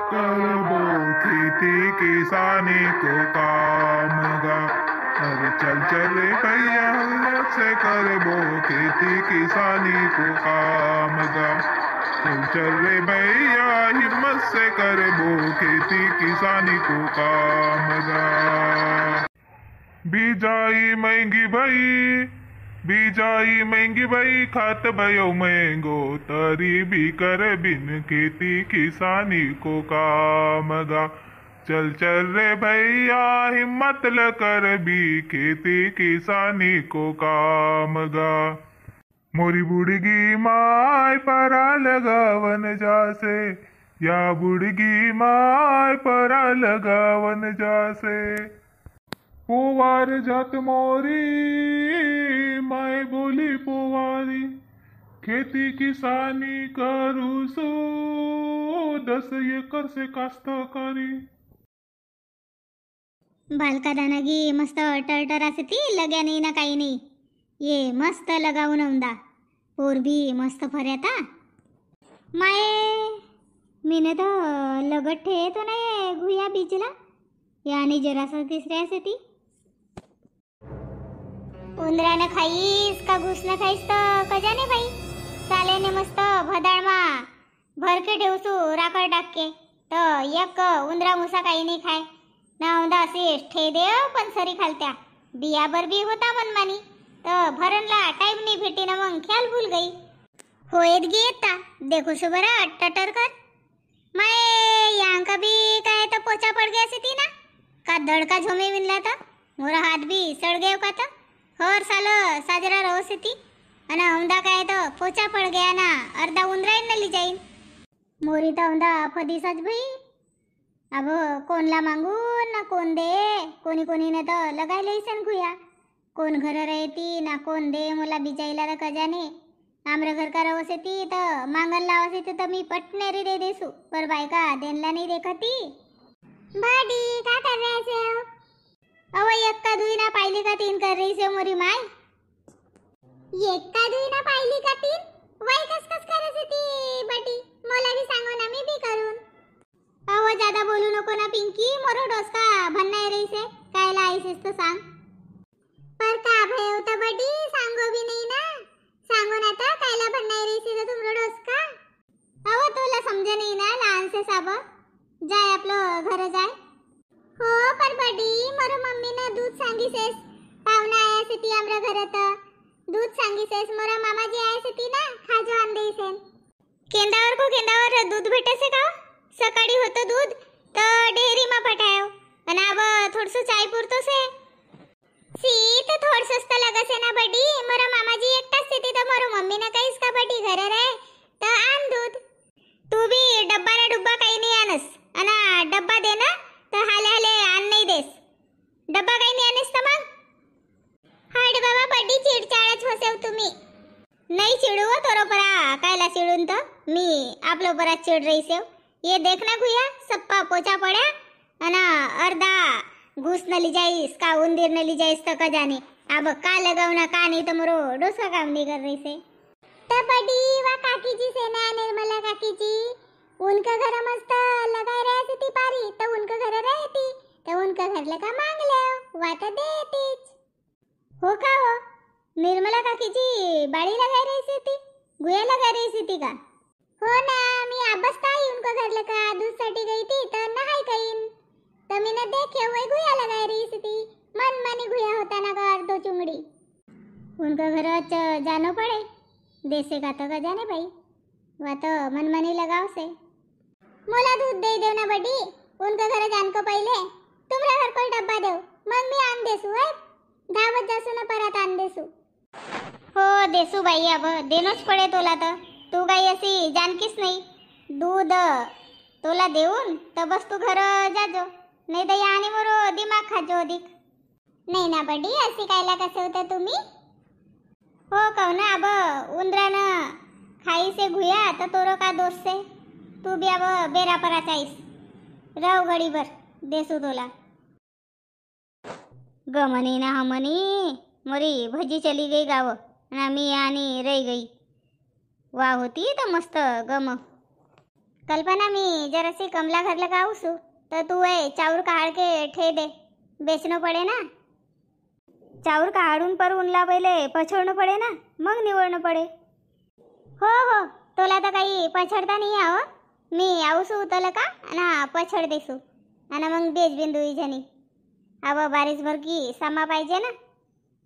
करबो खेती किसानी को काम गा। अरे चल चल रे भैया हिम्मत से करबो खेती किसानी को काम गा। चल चल रे भैया हिम्मत से करबो खेती किसानी को काम गा। बीजाई महंगी भई, बीजाई महंगी भई, खात भयो महंगो, तरी भी कर बिन खेती किसानी को काम गा। चल चल रे भैया हिम्मत ल कर भी खेती किसानी को काम गा। मोरी बुड़गी माय परा लगावन जासे, या बुड़गी माय परा लगावन जासे। पोवार जात मोरी माय बोली पोवारी, खेती किसानी करू सो 10 एकर से कास्तकारी। बालका दानागी मस्त टरटर असती, लग्या नाही ना काही नाही, ये मस्त लगावून औंदा पोर भी मस्त फर्याता। माये मीने तर लगट ठेतो नाही घुया बीजला, यानी जरासा तिसऱ्या असती। उंदरानं खाईस का घुसनं खाईस तर कजाने बाई, चालेने मस्त भदाळमा भरके ठेवसू राखड टाके तर एक उंदरा मुसा काही नाही खाय ना। औंदा असे ठे देव पण सरी खालत्या बियाबर बी होता मनमानी, तर भरणला टाइम नाही भेटी ना, मग ख्याल भूल गई होएत गी येता देखो सुबरा टटर कर। माय यांका बी काय तर पोचा पड गया सी ना, का धड़का झोमे मिलला था, मोरा हाथ भी सड़ गयो का था। हर साल साजरा रहो सी थी अना औंदा काय तो पोचा पड़ गया ना, अर्धा उंदराईन न ली जाईन। मोरी तो औंदा फदीसाच भाई, अब कोणला मांगू ना कोण दे, कोणी कोणी ने तो लगाय लईसन खुया, कोण घर रहती ना कोण दे मोला बिचाईला तर कजाने। आमरे घर का रहो से थी तो मांगल लावा से तो मी पटनेरी दे देसू, पर बायका देनला नहीं देखती। भाडी का कर रहे से हो? अव एक्का दुई ना पाहिली का तीन कर रही से मोरी माय? एक्का दुई ना पाहिली का तीन? वही कस कस करे से ती बटी, मोला भी सांगो ना मी भी करून। अव ज्यादा बोलू नको ना पिंकी, मोरो डोसका भन्नाय रही से, कायला आईसेस तो सांग। पर का भय होता बटी, सांगो भी नहीं ना, सांगो ना ता कायला भन्नाय रही से तो तुमरो डोसका। अव तुला समजे नहीं ना लहान से साब, जाय आपलं घर जाय। हो पर बडी मोर मम्मी ने दूध सांगीसेस, पाहुणा आया से ती आमरा घरात, दूध सांगीसेस मोरा मामाजी आया से ती ना, खाजो आण देईसेन। केंदावर दूध भेटे से का? सकाळी होतं दूध तर डेअरी मा पठायो, आणि अब थोडसं चाय पुरतो से सी तो थोडसंच तर लगसे ना बडी, मोरा मामाजी एकटाच से ती तर मोर मम्मी ने कहीस का बडी घर रहे तर आण दूध। तू भी डब्बा ना डुब्बा काही नाही आणस, अना डब्बा दे ना तर हाले हाले आण नाही देस, डब्बा काही नाही आणस तर मग। हाड बाबा बडी चिडचाळच होसेव तुम्ही, नाही चिडू तोरो परा कायला चिडून तर मी आपलो परा चिड रही सेव। ये देखना खुया सप्पा पोचा पड्या अना अर्धा घुस न ली जाईस का उंदीर न ली जाईस तर कजाने, अब का लगावना का नहीं तो मोरो डोसा काम नहीं कर रही से। तब बड़ी वा काकी जी से ना निर्मला काकी जी, उनका घर मस्त लगाए रहे थी पारी, तो उनका घर रहती तो उनका घर लगा मांग ले वाता देतीच। हो का हो निर्मला काकी जी बाड़ी लगाई रही थी, गुया लगाई रही थी का? हो ना, मी आबस्ता आई उनका घर लगा दूध साठी गई थी तर नहाई कईन, तो मैंने देखे हुए गुया लगाई रही थी, मन मानी गुया होता ना का अर्धो चुंगड़ी। उनका घर जानो पड़े देसे का तो जाने भाई, वह तो मनमानी लगाओ से। मोला दूध दे दो ना बड़ी, उनका घर जान को पहले तुमरा घर कोई डब्बा दो, मग मी आन देसू है, धावत जासू ना परत आन देसू। हो देसू बाई, अब देनोच पडे तोला तर, तू काही अशी जानकीस नाही, दूध तोला देऊन तर बस तू घर जाजो, नाही तर याने मोरो दिमाग खाजो अधिक। नाही ना बडी अशी कायला कसे होता तुम्ही? हो कहू ना, अब उंदरानं खाई से घुया तर तोरो का दोस्त से, तू भी अब बेरा परा चाईस, राव घडी भर देसू तोला। गमनी ना हमनी मोरी भजी चली गई गाव ना, मी आणि रही गई, वाह होती तर मस्त गम। कल्पना मी जरासी कमला घरला का आऊसू तर तू ए चाऊर काढ के ठे दे, बेचणं पडे ना. चाऊर काढून पर उनला पहिले पछोडणं पडे ना, मग निवडणं पडे. हो हो, तुला तर काही पछडता नाही आहो. मी आऊसू तुला का ना पछड देसू आणि मग बेच बिन दुई जणी. अब बारिश भर की सामा पाहिजे ना,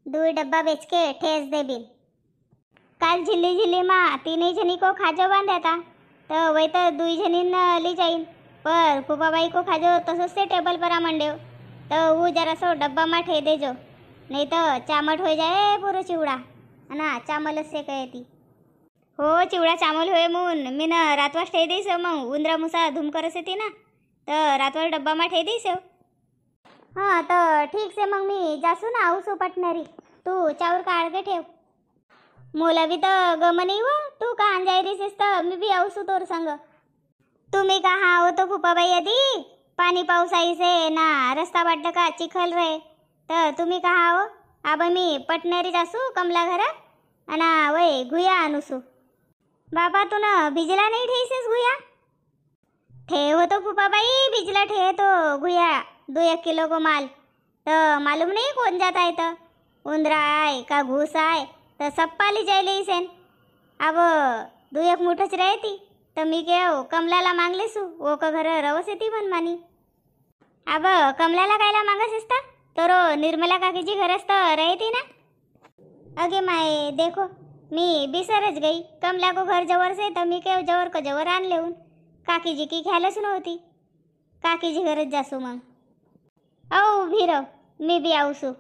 दुई डब्बा बेच के ठेस दे बिन. काल झिल्ली झिल्ली मा तीनही जणी को खाजो बांध्याता तर वही तो दुई जणीन ली जाईन, पर फुफाबाई को खाजो तसंच ते टेबल पर आ मंडेव तो वो जरा सो डब्बा मा ठे देजो, नहीं तो चामट हो जाए पूरा चिवड़ा ना. चामल से कहती हो चिवड़ा चामल होय मून मी ना रातवास ठे देस. मग उंदरा मुसा धूम करस येते ना तर रातवास डब्बा मा ठे देस. हां तर ठीक से मग मी जासू ना आऊसू पटणारी. तू चावर काढ के ठेव. मोला भी तर गम नाही हो, तू का अंजाई रिसेस तर मी भी आऊसू तोर संग. तुम्ही कहा हो तो फुपाबाई आधी पाणी पाऊस आई से ना रस्ता वाटलं का चिखल रहे तर तुम्ही कहा हो. अब मी पटणारी जासू कमला घरात आणि वय घुया आणूसू. बाबा तू ना भिजला नाही ठेसेस घुया. ठेव तो फुपाबाई भिजला ठे तो घुया 2-1 किलो को माल तर मालूम नहीं कौन जाता है तो उंदरा आए का घूस आए तर सब पाली जायले इसेन. अब 2-1 मुठच रहती तर मी केव कमलाला मागलेसू वो का घर रवस येती मनमानी. अब कमलाला कायला मागस असता तर निर्मला काकीची घरच तर रहती ना. अगे माए देखो मी बिसरच गई. कमला को घर जवर से तर मी केव जवर को जवर आन लेऊन. काकीजी की ख्यालच नव्हती. काकीजी घरच जासू मग. औ भीरव मी भी आऊसू.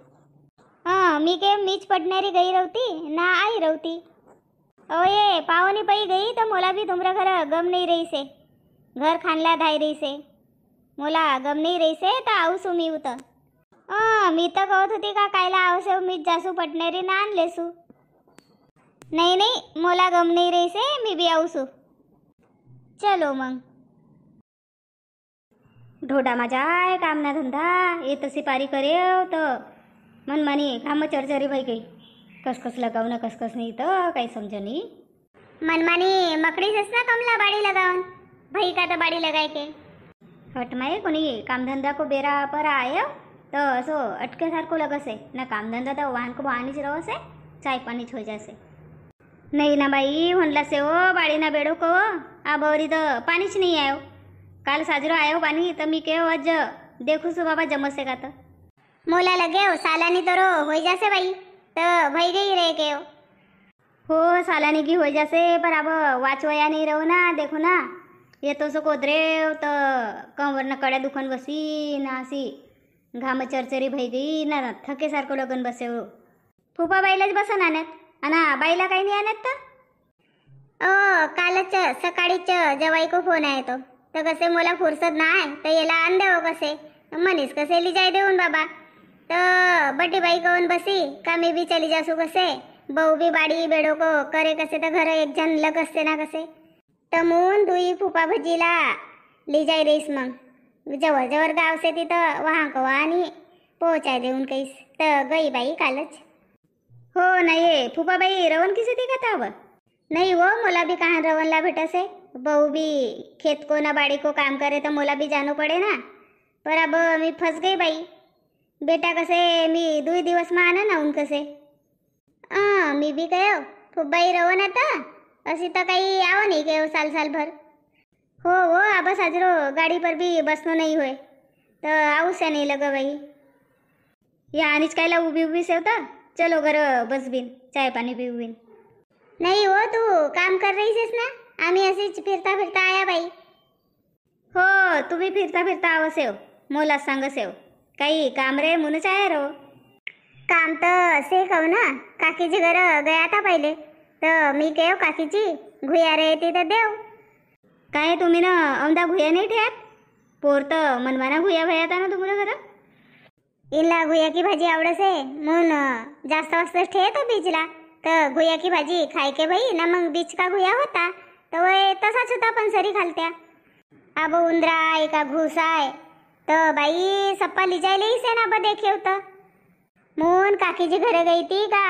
हां मी के मीच पडणारी गई रवती ना आई रवती. ओ ये पावनी पई गई तर मोला भी तुमरा घर गम नहीं रही से. घर खानला धाई रही से मोला गम नहीं रही से तर आऊसू मी उत. मी तर कहत होती का कायला आवसे मीच जासू पटणारी ना आण लेसू. नहीं नहीं मोला गम नहीं रही से मी भी आऊसू. चलो मग. ढोडा माझा आहे काम ना धंदा ये तशी पारी करेव तर मनमानी काम चरचरी भाई गई. कसकस लगाव ना कसकस नाही तर काही समजनी. मनमानी मकड़ीस ना कमला बाड़ी लगावन भाई का तो बाड़ी लगाए के. हट माये कोणी कामधंदा को बेरा पर आयो तो असो अटके सारखो लगसे ना. कामधंदा तो वाहन को वाहनीच रवसे चाय पानीच हो जासे. नहीं ना बाई म्हणला से ओ बाड़ी ना बेड़ो को आ बवरी तो पानीच नहीं आयो. काल साजरो आयो पानी तर मी केव आज देखू सु बाबा जमसे का तर मोला लगे हो सालानी तो हो जासे बाई तर भई गई रे केव. हो सालानी की हो जासे पर अब वाचवया नहीं रहो ना. देखो ना ये तो सो कोदरेव तर कंवर न कड्या दुखन बसी ना अशी घाम चरचरी भई गई ना थके सारखं लगन बसे हो. फुपा बाईलाच बसन आणत आणि बाईला काही नाही आणत तर. कालच सकाळीच जवाई को फोन आहे तो तर कसे मला फुरसत नाही तर याला आण देव कसे मनीस कसे ली जाय देऊन बाबा. तर बड्डी बाई कौन बसी का मी भी चली जासू कसे. बहू भी बाड़ी बेड़ो को करे कसे तर घर एक जन लग असते ना कसे. तर मून दुई फुपा भजीला ली जाय रहीस मग जवळ जवळ गाव से तिथं वहाँ को आणि पोहोचाय देऊन कैस तर गई बाई कालच. हो नाही फुपाबाई रवन किसी दिखत अब नहीं वो मोला भी कहाँ रवनला भेटसे. बहू भी खेत को ना बाड़ी को काम करे तो मोला भी जानो पड़े ना. पर अब मी फंस गई बाई. बेटा कसे मी 2 दिवस में आना ना उन कसे. मी भी कहो फुबाई रवन आता असी तो काही आओ नहीं कहो साल साल भर. हो वो अब साजरो गाड़ी पर भी बसनो नहीं होय तो आऊ से नहीं लगा बाई. या आणीच कायला उभी उभी सेवता. चलो घर बस बिन चाय पानी पिऊ बिन. नहीं हो तू काम कर रही सेस ना. आम्ही अशीच फिरता फिरता आया बाई. हो तुम्ही फिरता फिरता आवसेव मोला सांगसेव काही काम रे मुनच आया रो. काम तर से कहू ना काकीची घर गया था पहिले तर मी केव काकीची घुया रे ती तर देव. काय तुम्ही ना औंदा घुया नाही ठेवत. पोर तर मनमाना घुया भया था ना तुम्हाला घर. इला घुया की भाजी आवडसे म्हणून जास्त वाजता ठे तो बीजला तर घुया की भाजी खाय के भाई ना मग बीच का घुया होता तर वय तसाच होता पण सरी खालत्या. अब उंदरा आहे का घुस आहे तर बाई सप्पा लिजायले से ना ब देखे होता. मून काकीची घरे गई ती का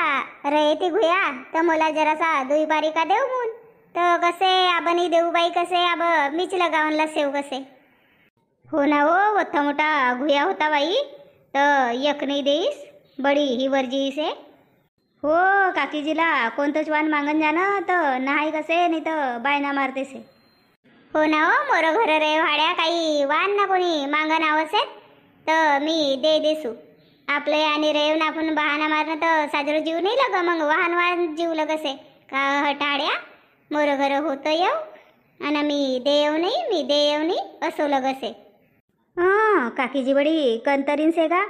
रहे ती घुया तर मला जरासा दुई बारी का देव मून तर कसे आबनी देऊ बाई, कसे आब मीच लगावनला सेव कसे. हो ना हो, मोठा मोठा घुया होता बाई, तर एक नाही देईस बडी ही वरजी से. हो काकीजीला कोणतंच वाण मागन जाणं तर नाही कसे, नाही तर बायना मारते से. हो ना हो, मोर घर रे भाड्या, काही वाण ना कोणी मागन आवसे तर मी दे देसू. आपले आणि रेव ना आपण बहाना मारणं तर साजरं जीव नाही लग, मग वाहन वाहन जीव लगसे का हटाड्या. मोर घर होतं येऊ आणि मी देव नाही, मी देव नाही असो लगसे. हां काकीजी बडी कंतरीन से का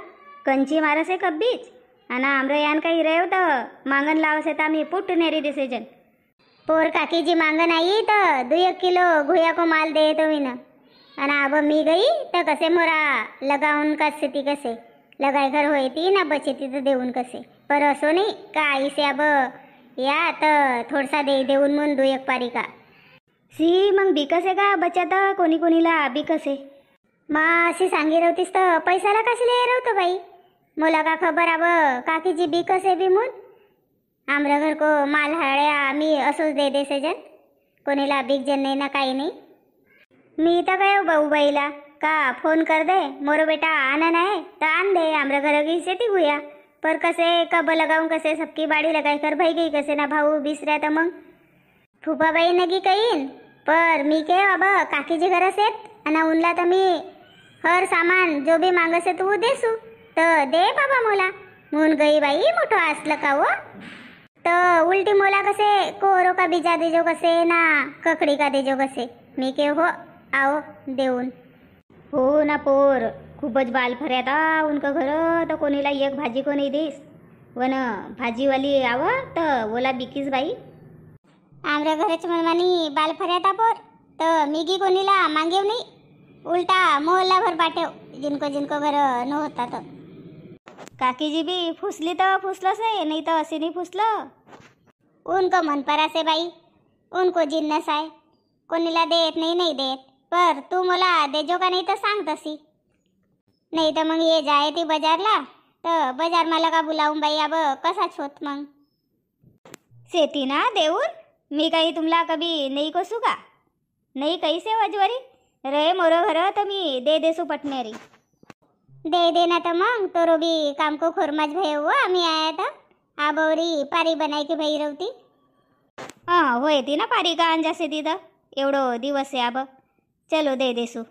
कंची मारसे कब्बीच. आणि आमरं यान काही रेव तर मागन लावसे तर आम्ही पुट्ट नेरी डिसिजन. पोर काकीजी मांगन आई तर 2 किलो घुया को माल दे तो विना. आणि अब मी गई तर कसे मोरा लगावून कसे ती कसे लगाय घर होय ती ना बचे ती तर देऊन कसे. पर असो नाही का आई से अब या तर थोडसा देऊन म्हणून 2 पारी का सी. मग बिकसे का बचत कोणी कोणीला बिकसे. मा अशी सांगी रवतीस तर पैसाला कशी रवतो बाई. मला का खबर अब काकीजी बिकसे बी म्हणून. आमरा घर को माल हाड्या मी असोच दे दे सेजन, कोणीला बिक जन नाही ना काही नाही. मी तर काय भाऊ बाईला का फोन कर दे मोरो बेटा आना नाही तर आन दे आमरा घर की से ती गुया. पर कसे कब लगाऊं कसे सबकी बाड़ी लगाई कर भाई गई कसे ना भाऊ बिसऱ्या तर मग फुफा बाई नगी कहीन. पर मी के अब काकीजी घर से आणि उनला तर मी हर सामान जो भी मांगसे तू देसू तर दे बाबा मोला म्हणून गई बाई. मोठं असलं का हो तर उलटी मोला कसे कोरो का बीजा देजो कसे ना ककड़ी का देजो कसे. मी के हो आओ देऊन. हो ना पोर खूपच बाल फर्यात उनका घर तर कोणीला एक भाजी को नाही देस. वन भाजीवाली आव तर ओला बिकीस बाई. आमच्या घरच मनमानी बाल फर्यात पोर तर मिगी कोणीला मागेव नाही, उलटा मोहल्ला भर बाटेव जिनको जिनको घर न होता. तर काकीजी बी फुसली तर फुसलंच नाही तर असे नाही फुसलं. उनको मन पर असे बाई, उनको जिन्नस आहे. कोणीला देत नाही नाही देत. पर तू मला देजो का नाही तर सांग तशी. नाही तर मग ये जाय ती बाजारला तर बाजार मला का बुलावून बाई अब कसाच होत मग. शेती ना देऊन मी काही तुमला कभी नाही कसू का नाही कैसे वजवरी रे मोरो घर तर मी दे देसू पटनेरी. दे देना तर मग तोरो भी काम को खोरमाज भय हो आम्ही आया था आबवरी पारी बनाई की भाई रवती. हां होय ती ना पारी का अंजासे तिथं एवढो दिवस आहे आब. चलो दे देसू.